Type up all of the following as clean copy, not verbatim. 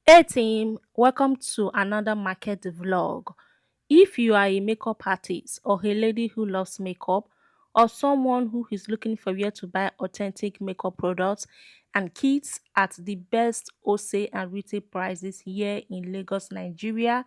Hey team, welcome to another market vlog. If you are a makeup artist or a lady who loves makeup or someone who is looking for where to buy authentic makeup products and kits at the best wholesale and retail prices here in Lagos, Nigeria,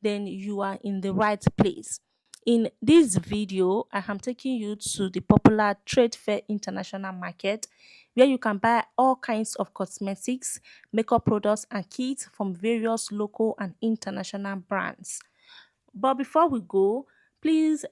then you are in the right place. In this video, I am taking you to the popular Trade Fair International Market where you can buy all kinds of cosmetics, makeup products, and kits from various local and international brands. But before we go, please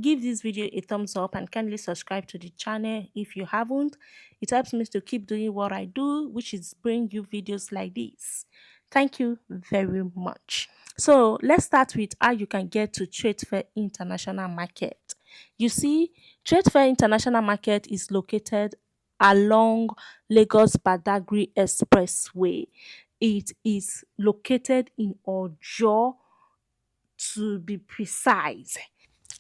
give this video a thumbs up and kindly subscribe to the channel if you haven't. It helps me to keep doing what I do, which is bring you videos like this. Thank you very much. So let's start with how you can get to Trade Fair International Market. You see, Trade Fair International Market is located along Lagos Badagry Expressway. It is located in Ojo, to be precise.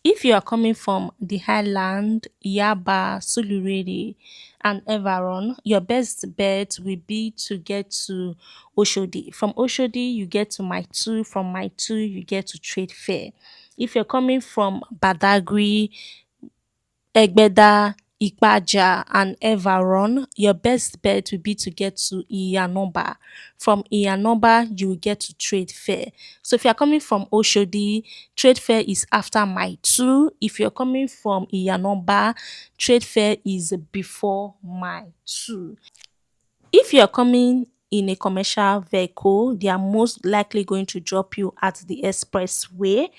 If you are coming from the Highland, Yaba, Sulurere, and Everon, your best bet will be to get to Oshodi. From Oshodi, you get to My 2. From My 2, you get to Trade Fair. If you're coming from Badagry, Egbeda, Ipaja, and Everon, your best bet will be to get to Iyanoba. From Iyanoba, you will get to Trade Fair. So if you're coming from Oshodi, Trade Fair is after My 2. If you're coming from Iyanoba, Trade Fair is before My 2. If you're coming in a commercial vehicle, they are most likely going to drop you at the expressway.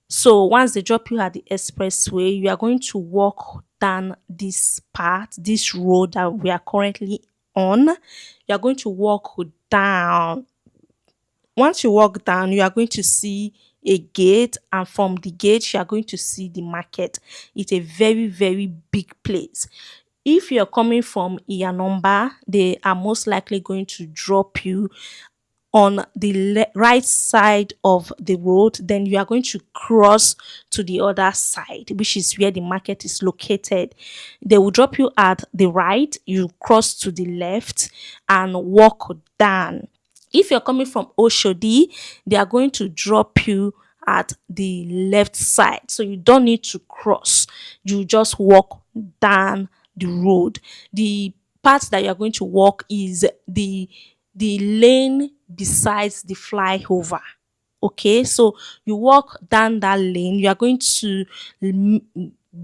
So once they drop you at the expressway, you are going to walk down this path, this road that we are currently on. You are going to walk down. Once you walk down, you are going to see a gate, and from the gate, you are going to see the market. It's a very, very big place. If you're coming from Iyanomba, they are most likely going to drop you on the right side of the road. Then you are going to cross to the other side, which is where the market is located. They will drop you at the right, you cross to the left and walk down. If you're coming from Oshodi, they are going to drop you at the left side, so you don't need to cross, you just walk down the road. The part that you're going to walk is the lane besides the flyover. Okay, so you walk down that lane, you are going to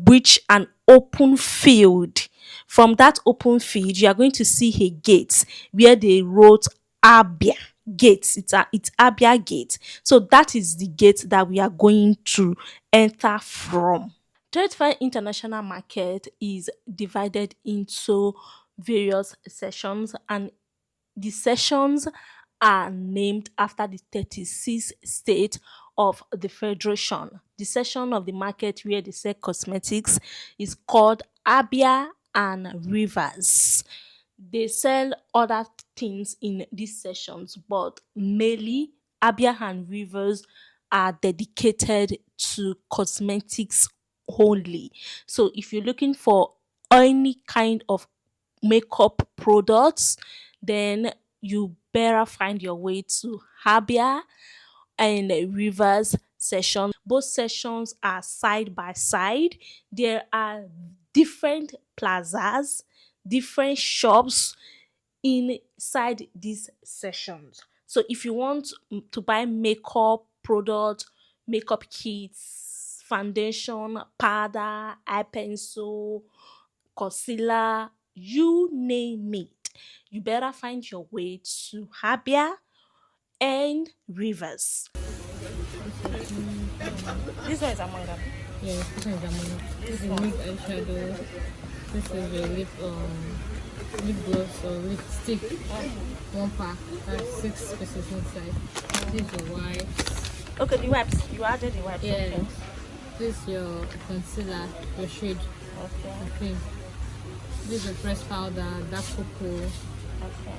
reach an open field. From that open field, you are going to see a gate where they wrote Abia gate. It's Abia gate. So that is the gate that we are going to enter from. Trade Fair International Market is divided into various sessions, and the sessions are named after the 36 states of the Federation. The section of the market where they sell cosmetics is called Abia and Rivers. They sell other things in these sessions, but mainly Abia and Rivers are dedicated to cosmetics only. So if you're looking for any kind of makeup products, then you better find your way to Habia and Rivers session. Both sessions are side by side. There are different plazas, different shops inside these sessions. So if you want to buy makeup products, makeup kits, foundation, powder, eye pencil, concealer, you name it, you better find your way to Habia and Rivers. This one is Amanda. Yeah, this one is ammonia. This is lip eyeshadow. This is a lip gloss or lipstick. One pack. That's 6 pieces inside. This is the wipes. Okay, the wipes. You added the wipes. Yeah. Okay. This is your concealer, your shade. Okay. Okay. This is the pressed powder, dark cocoa. Okay.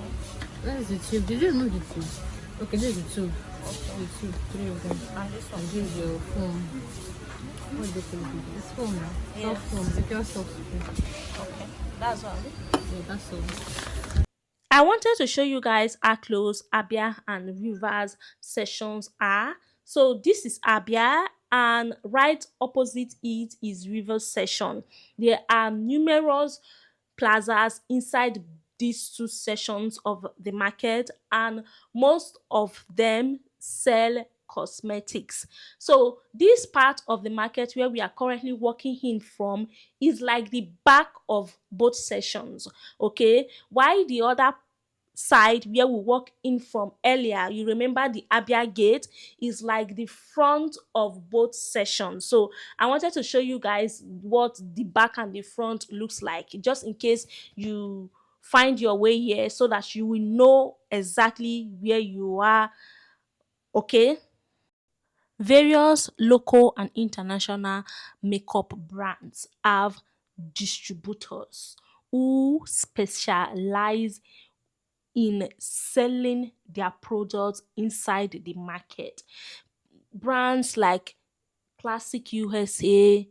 That is the tube. Did you remove the tube? Okay, this is the tube. The tube, 3 of them. And this one. And this is your foam. What do they call it? It's foam now. Yeah. Soft foam. Secure soft foam. Okay. That's all. Yeah, that's all. I wanted to show you guys how close Abia and Rivers sessions are. So this is Abia, and right opposite it is Rivers session. There are numerous plazas inside these two sections of the market, and most of them sell cosmetics. So this part of the market where we are currently walking in from is like the back of both sessions. Okay, while the other side where we walk in from earlier, you remember the Abia gate, is like the front of both sessions. So I wanted to show you guys what the back and the front looks like, just in case you find your way here, so that you will know exactly where you are. Okay, various local and international makeup brands have distributors who specialize in selling their products inside the market. Brands like Classic USA,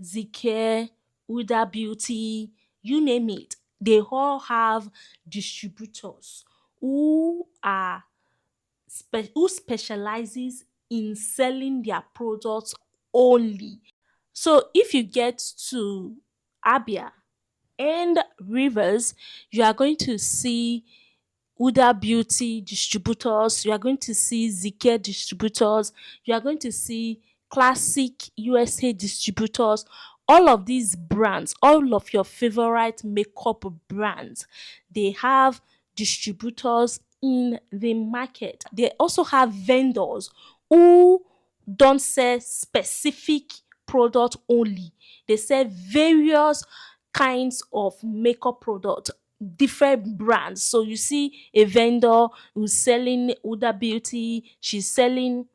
Zicare, Huda Beauty, you name it, they all have distributors who are who specializes in selling their products only. So if you get to Abia and Rivers, you are going to see Huda Beauty distributors, you are going to see Zike distributors, you are going to see Classic USA distributors. All of these brands, all of your favorite makeup brands, they have distributors in the market. They also have vendors who don't sell specific product only. They sell various kinds of makeup products, different brands. So you see a vendor who's selling Huda Beauty, she's selling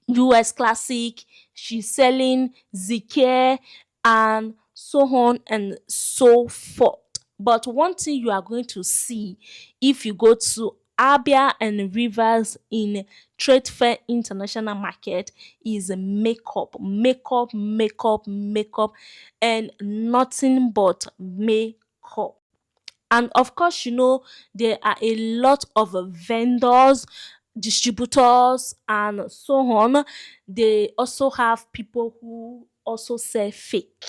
US Classic, she's selling Zicare, and so on and so forth. But one thing you are going to see if you go to Abia and Rivers in Trade Fair International Market is makeup, makeup, makeup, makeup, and nothing but makeup. And of course, there are a lot of vendors, distributors, and so on. They also have people who also sell fake,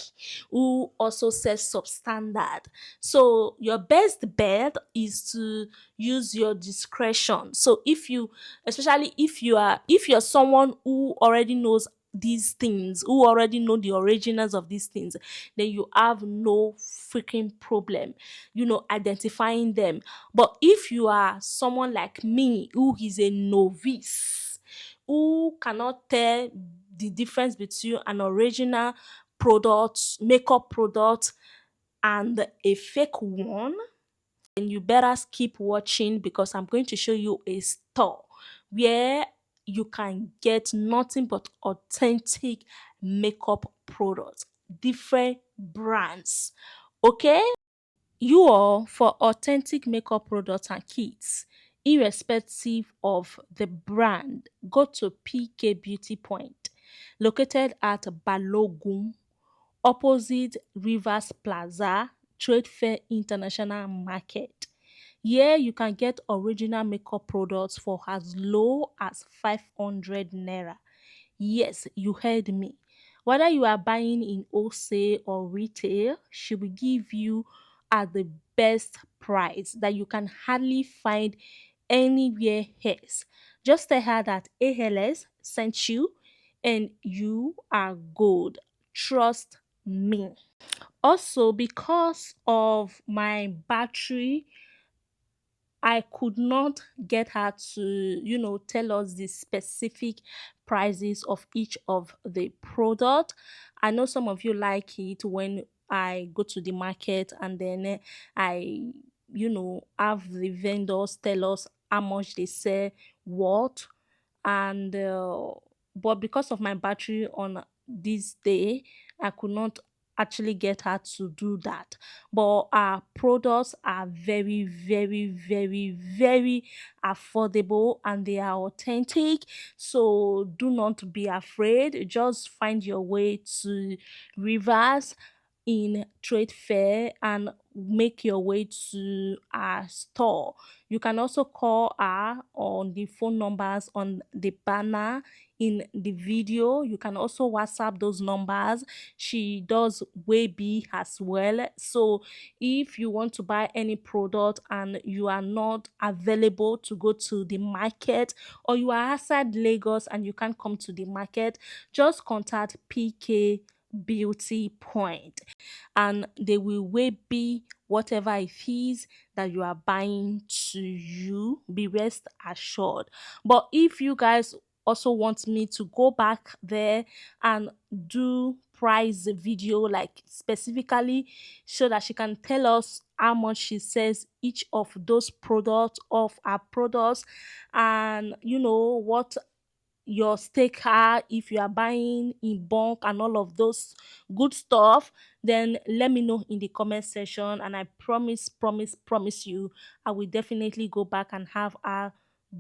who also sell substandard. So your best bet is to use your discretion. So especially if you're someone who already knows these things, who already know the originals of these things, then you have no freaking problem, identifying them. But if you are someone like me who is a novice, who cannot tell the difference between an original product, makeup product, and a fake one, then you better keep watching, because I'm going to show you a store where you can get nothing but authentic makeup products, different brands. Okay? You all, for authentic makeup products and kits, irrespective of the brand, go to PK Beauty Point, located at Balogun, opposite Rivers Plaza, Trade Fair International Market. Here you can get original makeup products for as low as 500 naira. Yes, you heard me. Whether you are buying in wholesale or retail, she will give you at the best price that you can hardly find anywhere else. Just tell her that ALS sent you and you are good. Trust me. Also, because of my battery, I could not get her to, tell us the specific prices of each of the product. I know some of you like it when I go to the market, and then I, have the vendors tell us how much they sell what. And but because of my battery on this day, I could not actually get her to do that. But our products are very, very, very, very affordable, and they are authentic. So do not be afraid, just find your way to Rivers in Trade Fair, and make your way to our store. You can also call her on the phone numbers on the banner in the video. You can also WhatsApp those numbers. She does Weibi as well. So if you want to buy any product and you are not available to go to the market, or you are outside Lagos and you can't come to the market, just contact PK Beauty Point and they will Weibi whatever it is that you are buying to you. Be rest assured. But if you guys also want me to go back there and do price video, like specifically, so that she can tell us how much she says each of those products of our products, and you know what your stake are if you are buying in bulk and all of those good stuff, then let me know in the comment section, and I promise you I will definitely go back and have her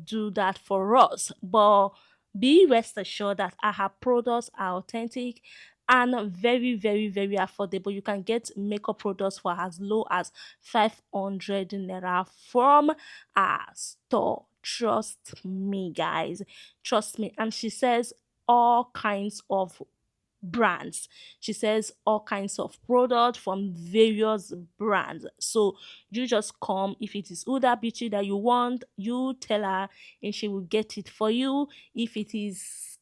do that for us. But be rest assured that our products are authentic and very affordable. You can get makeup products for as low as 500 naira from our store. Trust me, guys, trust me. And she says all kinds of brands. She says all kinds of products from various brands. So you just come. If it is Huda Beauty that you want, you tell her and she will get it for you. If it is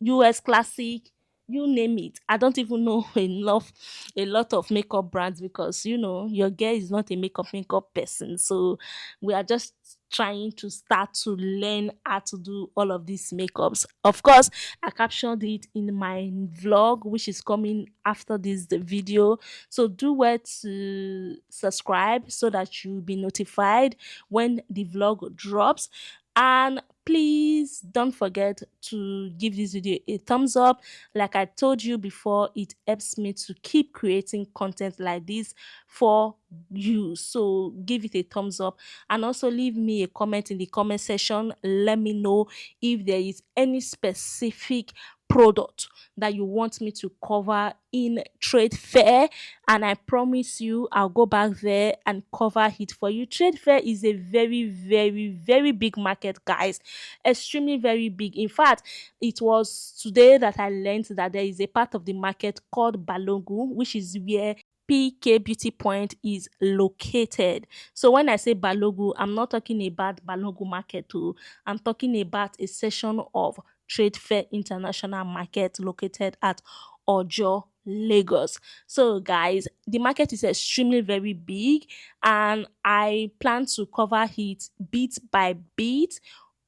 US Classic, you name it. I don't even know enough a lot of makeup brands because you know your girl is not a makeup person. So we are just trying to start to learn how to do all of these makeups. Of course, I captioned it in my vlog, which is coming after this the video. So do well to subscribe so that you'll be notified when the vlog drops. And please don't forget to give this video a thumbs up. Like I told you before, it helps me to keep creating content like this for you. So give it a thumbs up and also leave me a comment in the comment section. Let me know if there is any specific product that you want me to cover in trade fair, and I promise you I'll go back there and cover it for you. Trade fair is a very big market, guys, extremely very big. In fact, it was today that I learned that there is a part of the market called Balogu, which is where PK Beauty Point is located. So when I say Balogu, I'm not talking about Balogu market too. I'm talking about a section of Trade Fair International Market located at Ojo, Lagos. So guys, the market is extremely very big and I plan to cover it bit by bit.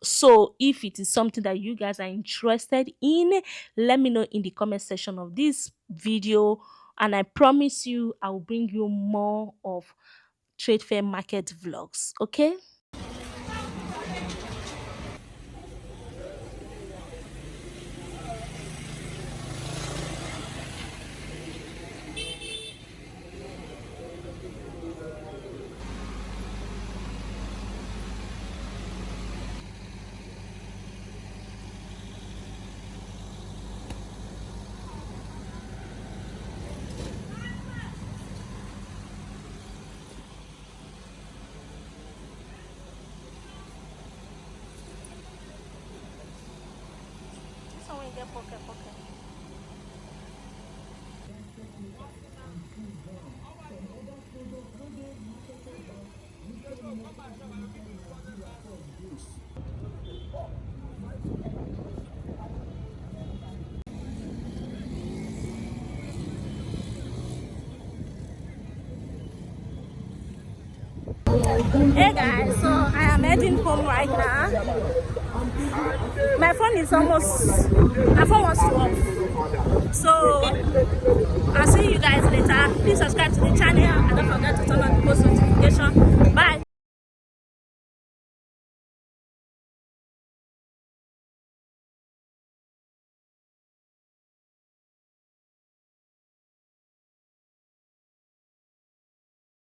So if it is something that you guys are interested in, let me know in the comment section of this video, and I promise you I will bring you more of trade fair market vlogs. Okay. This one will get pocket. Hey guys, so I am heading home right now. My phone wants to off. So